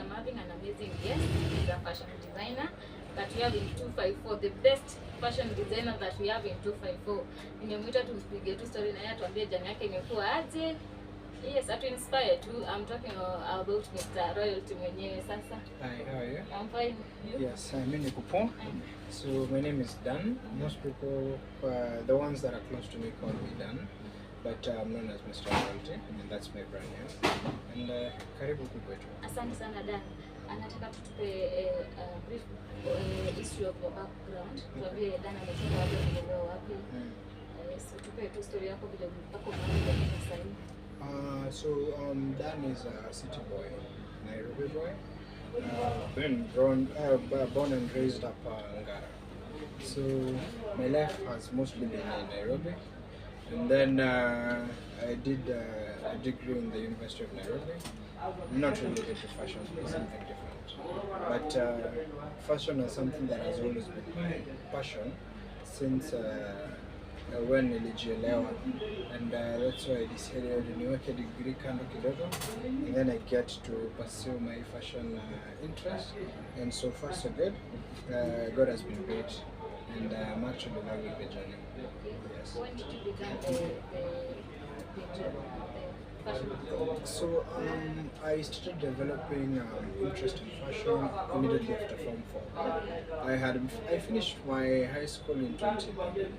I'm having an amazing guest. He's a fashion designer that we have in 254, the best fashion designer that we have in 254. Nimemwita tumpige tu story na yeye atuambie jani yake imekuwa aje. Yes, to inspire too. I'm talking about Mr. Royalty mwenyewe sasa. Hi, how are you? I'm fine. You? Yes, I'm in Kupon. So my name is Dan. Most people, the ones that are close to me call me Dan. But I'm known as Mr. Royalty, and that's my brand name. And karibu kwetu. Asante sana Dan. Anataka tutupe brief history of your background. Tuambie Dan ametoka wapi, amelelewa wapi. So tupe tu story yako vile mpaka unaanza sasa hivi. Dan is a city boy, Nairobi boy. Born and raised up Ngara. So my life has mostly been in Nairobi. And then I did a degree in the University of Nairobi. Not related to fashion, but something different. But fashion is something that has always been my passion since when nilijielewa, and that's why I decided niweke degree kando kidogo, and then I get to pursue my fashion interest, and so far so good. God has been great, and I'm actually loving the journey. Yes. When did you begin the fashion? So I started developing interest in fashion immediately after Form 4. I finished my high school in 2011.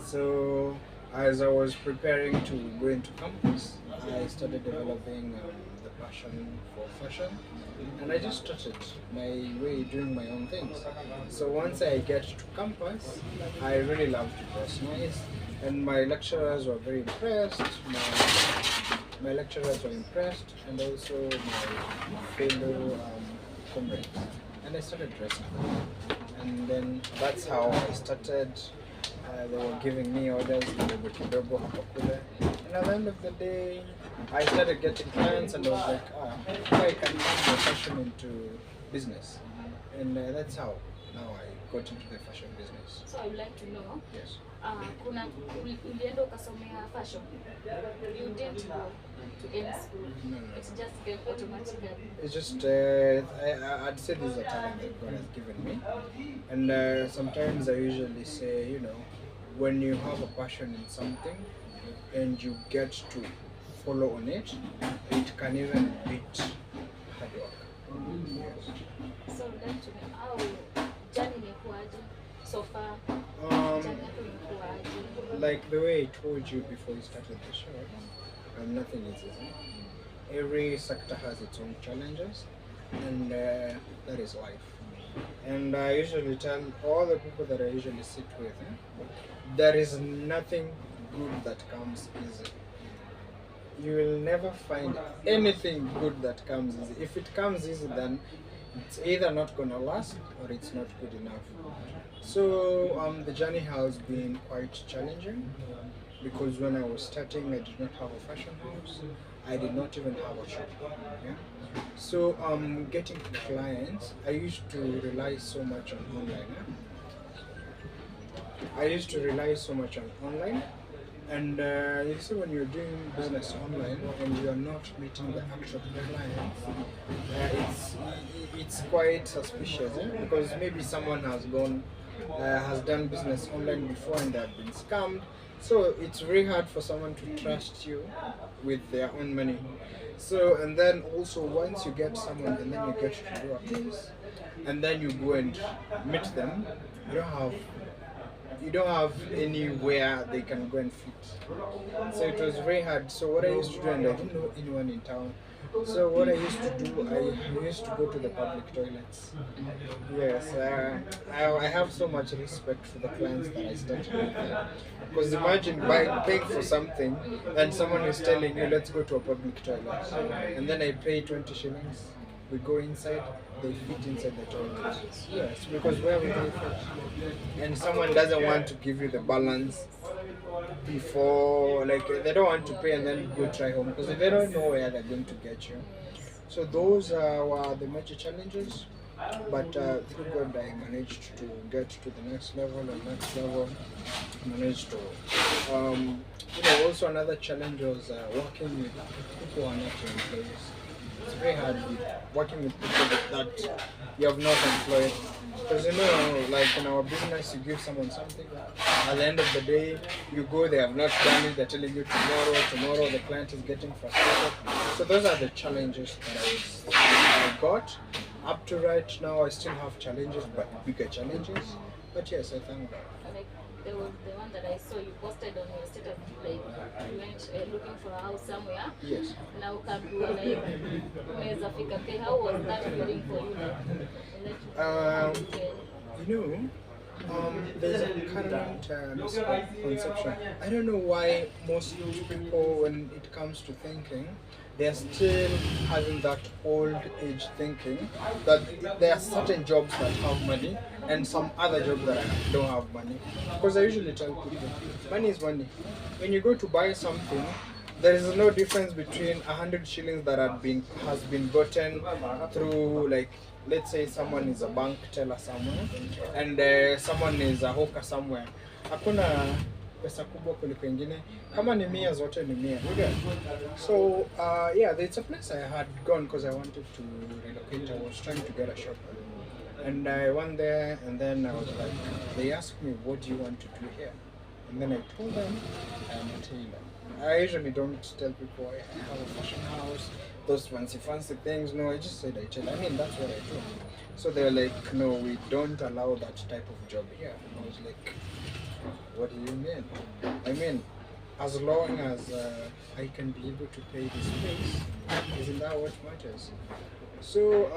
So as I was preparing to go into campus, I started developing the passion for fashion, and I just started my way doing my own things. So once I get to campus, I really love to dress nice, and my lecturers were very impressed. My lecturers were impressed, and also my fellow comrades. And I started dressing them. And then that's how I started. They were giving me orders, and at the end of the day, I started getting clients, and I was like, I can turn my fashion into business. And that's how now I got into the fashion business. So I would like to know. Yes. Ulienda ukasomea fashion. You didn't go to any school. No. It just came automatically. It's just, I'd say this is a talent that God has given me. And sometimes I usually say, when you have a passion in something and you get to follow on it, it can even beat hard work. Yes. So I'd like to know how journey imekuwaje so far. Like the way I told you before we started the show, nothing is easy. Every sector has its own challenges, and that is life. And I usually tell all the people that I usually sit with, there is nothing good that comes easy. You will never find anything good that comes easy. If it comes easy, then it's either not gonna last or it's not good enough. So the journey has been quite challenging, because when I was starting, I did not have a fashion house. I did not even have a shop. Yeah? So getting clients, I used to rely so much on online. And you see, when you're doing business online and you're not meeting the actual clients, it's quite suspicious, because maybe someone has done business online before and they've been scammed. So it's very hard for someone to trust you with their own money. So, and then also once you get someone and then you get to do a piece, and then you go and meet them, you don't have anywhere they can go and fit. So it was very hard. So what I used to do, and I didn't know anyone in town, so what I used to do, I used to go to the public toilets. Yes, I have so much respect for the clients that I started with. Because imagine paying for something and someone is telling you, let's go to a public toilet. And then I pay 20 shillings. We go inside, they fit inside the toilet. Yes, because where would they fit? And someone doesn't want to give you the balance before, like they don't want to pay and then go try home, because they don't know where they're going to get you. So those were the major challenges, but through God I managed to get to the next level, managed to also another challenge was working with people who are not your employees. it's very hard working with people that you have not employed. Because like in our business, you give someone something. At the end of the day, you go, they have not done it. They're telling you tomorrow. The client is getting frustrated. So those are the challenges that I got. Up to right now, I still have challenges, but bigger challenges. But yes, I thank God. Like there was the one that I saw you posted on your status, like you went looking for a house somewhere. Yes. Now ukaambiwa like unaweza fika pay. How was that feeling for you? There's a current misconception. I don't know why most people, when it comes to thinking, they're still having that old age thinking that there are certain jobs that have money and some other jobs that don't have money. Because I usually tell people, money is money. When you go to buy something, there is no difference between 100 shillings that has been gotten through, like, let's say someone is a bank teller somewhere and someone is a hawker somewhere. Hakuna pesa kubwa kuliko ingine. Kama ni mia zote ni mia. So yeah, it's a place I had gone because I wanted to relocate. I was trying to get a shop. And I went there and then I was like, they asked me, what do you want to do here? And then I told them I'm a tailor. I usually don't tell people I have a fashion house, those fancy things. No, I just said I tailor. I mean, that's what I do. So they were like, no, we don't allow that type of job here. I was like, what do you mean? I mean, as long as I can be able to pay this place, isn't that what matters? So,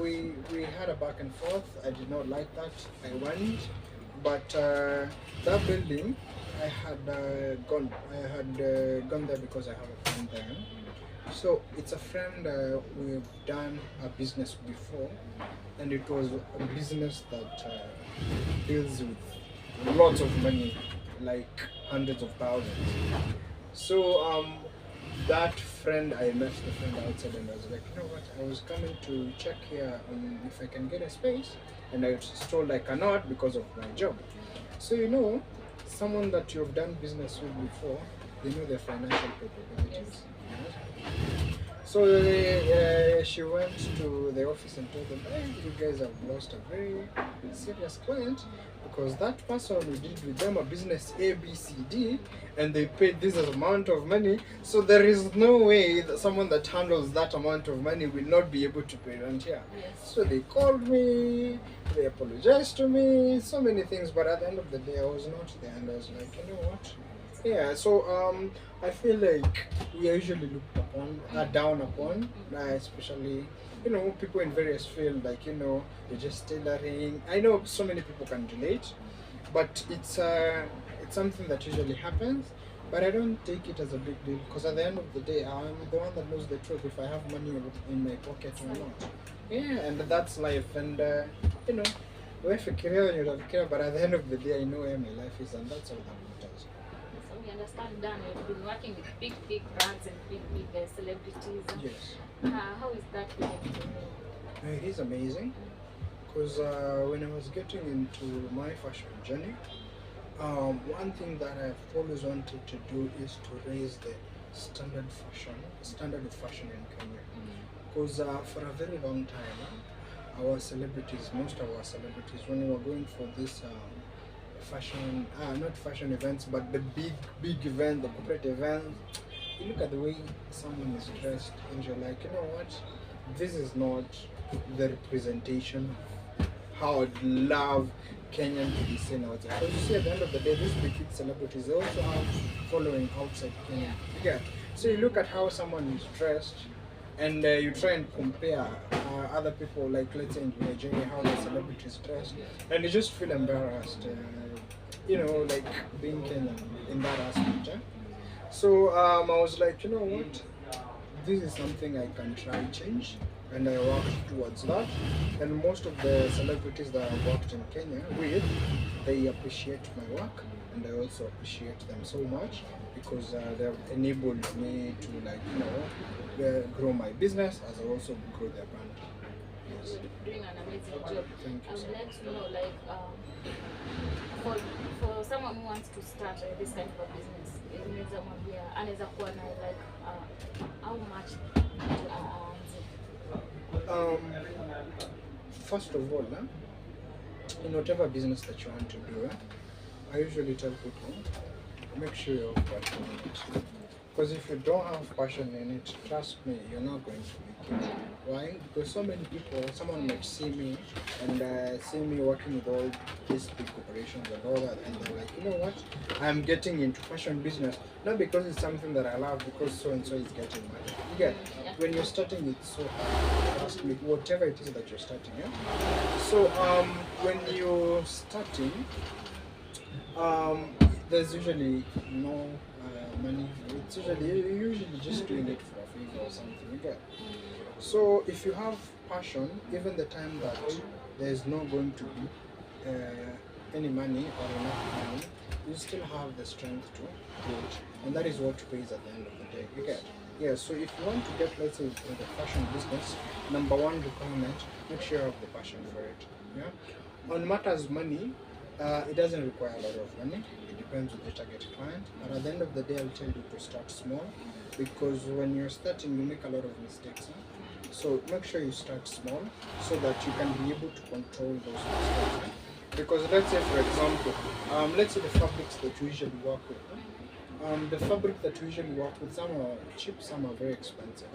we had a back and forth. I did not like that. I went, but that building, I had gone there because I have a friend there. So it's a friend we've done a business before, and it was a business that deals with lots of money, like hundreds of thousands. So that friend, I met the friend outside and I was like, you know what, I was coming to check here if I can get a space, and I was told I cannot because of my job. So someone that you've done business with before, they know their financial capabilities. So she went to the office and told them, hey, you guys have lost a very serious client because that person we did with them a business A, B, C, D, and they paid this amount of money. So there is no way that someone that handles that amount of money will not be able to pay rent here. Yes. So they called me, they apologized to me, so many things, but at the end of the day, I was not there, and I was like, you know what? Yeah, so I feel like we are usually looked upon, down upon, especially, people in various fields, like, you're just tailoring. I know so many people can relate, but it's something that usually happens, but I don't take it as a big deal, because at the end of the day, I'm the one that knows the truth, if I have money in my pocket or not. Yeah, and that's life, and, wefikiria wenye utafikiria, but at the end of the day, I know where my life is, and that's all that matters. We understand, Dan, you've been working with big brands and big celebrities. Yes. How is that feeling to you? It is amazing, because when I was getting into my fashion journey, one thing that I've always wanted to do is to raise the standard of fashion in Kenya. Because for a very long time, most of our celebrities, when we were going for this fashion, not fashion events, but the big event, the corporate event, you look at the way someone is dressed and you're like, you know what, this is not the representation of how I'd love Kenyan to be seen outside. Because you see, at the end of the day, these big celebrities, they also have following outside Kenya. Yeah. So you look at how someone is dressed, and you try and compare other people, like let's say in Nigeria, how the celebrities dress, and you just feel embarrassed, like being Kenyan in that aspect. So I was like, you know what, this is something I can try change, and I worked towards that. And most of the celebrities that I worked in Kenya with, they appreciate my work, and I also appreciate them so much because they have enabled me to grow my business as I also grow their brand. you're doing an amazing job. Thank I you. would like to know, like, for someone who wants to start this kind of a business, inaweza mwambia, anaweza kuwa na like how much aanze? First of all, in whatever business that you want to do, I usually tell people, make sure you have passion in it. Because if you don't have passion in it, trust me, you're not going to make it. Why? Because so many people, someone might see me and see me working with all these big corporations and all that, and they're like, you know what? I'm getting into fashion business not because it's something that I love, because so and so is getting money. You get? When you're starting, it's so hard. Trust me, whatever it is that you're starting. Yeah. So when you're starting, there's usually no money. It's usually you're usually just doing it for a favor or something. You get? So if you have passion, even the time that there's not going to be any money or enough money, you still have the strength to do it, and that is what pays at the end of the day. You get? Yeah. So if you want to get, let's say, into the fashion business, number one requirement: make sure you have the passion for it. Yeah. On matters money, it doesn't require a lot of money. It depends on the target client. But at the end of the day, I'll tell you to start small, because when you're starting, you make a lot of mistakes. So make sure you start small so that you can be able to control those mistakes. Because let's say, for example, let's say the fabrics that you usually work with. The fabric that we usually work with, some are cheap, some are very expensive.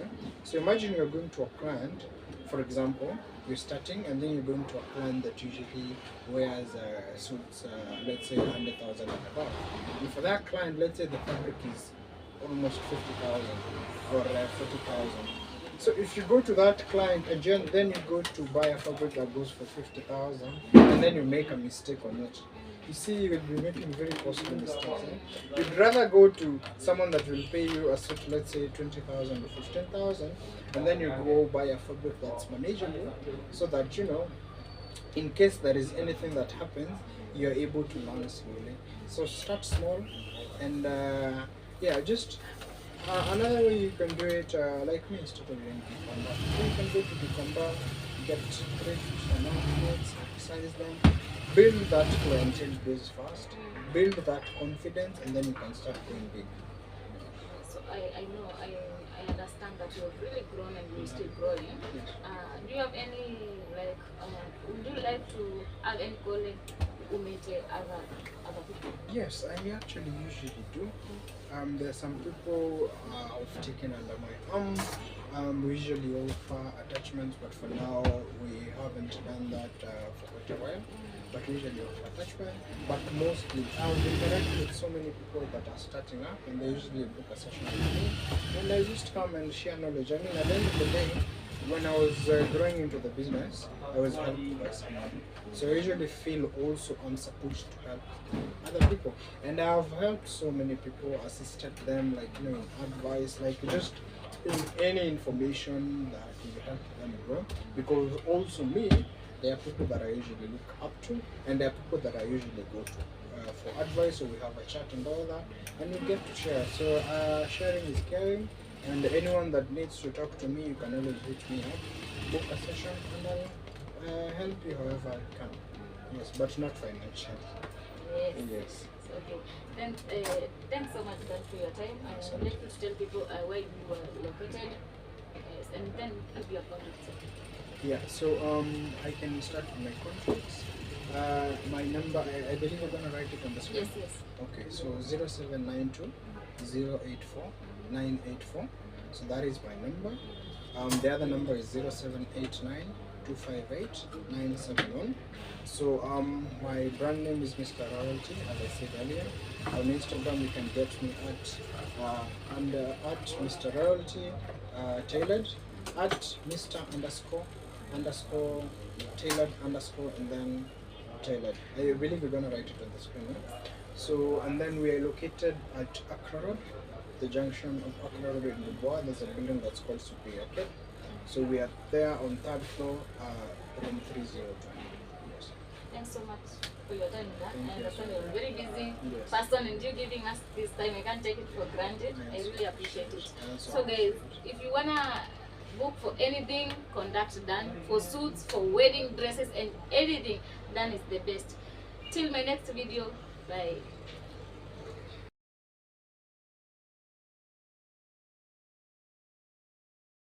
So imagine you're going to a client, for example, you're starting, and then you're going to a client that usually wears suits, let's say 100,000 and above. And for that client, let's say the fabric is almost 50,000 or 40,000. So if you go to that client and then you go to buy a fabric that goes for 50,000, and then you make a mistake on it, you see, you will be making very costly mistakes. You'd rather go to someone that will pay you a suit, let's say 20,000 or 15,000, and then you go buy a fabric that's manageable, so that, you know, in case there is anything that happens, you're able to learn slowly. So start small, and yeah, just another way you can do it, like me, instead of doing Kikamba, you can go to Kikamba, get great fish outfits, size them, build that clientele base first, build that confidence, and then you can start going big. So I know, I understand that you have really grown and you're still growing. Yes. Do you have any, like, would you like to have any colleague who meet other people? Yes, I actually usually do. There's some people I've taken under my arm. We usually offer attachments, but for now we haven't done that for quite a while. But we usually offer attachment. But mostly I've interacted with so many people that are starting up, and they usually book a session with me, and I just come and share knowledge. I mean, at the end of the day, when I was growing into the business, I was helped by someone. So I usually feel also I'm supposed to help other people. And I've helped so many people, assisted them, like, you know, in advice, like just in any information that will help them grow. Because also me, there are people that I usually look up to, and there are people that I usually go to for advice, so we have a chat and all that, and we get to share. So sharing is caring. And anyone that needs to talk to me, you can always hit me up, book a session, and I'll help you however I can. Yes, but not financially. Yes. Yes. Okay. Then thanks so much, Dan, for your time. I would like you to tell people where you were located, yes, and then give your contact. Yeah, so I can start with my contacts. My number, I believe we're going to write it on the screen. Yes, yes. Okay, so 0792 084 984. So that is my number. The other number is 0789 258 971. So my brand name is Mr. Royalty, as I said earlier. On Instagram you can get me at Mr. Royalty tailored, at Mr. underscore tailored underscore, and then tailored. I believe we're gonna write it on the screen. So, and then we are located at Accra Road, the junction of Accra Road in Dubois. There's a building that's called Superior. Okay, so we are there on third floor, room 302. Yes. Thanks so much for your time, Dan. I understand you're a very busy Yes. person, and you giving us this time, I can't take it for granted. I really appreciate it. So guys, if you wanna book for anything, conduct done. For suits, for wedding dresses and anything, done is the best. Till my next video, bye.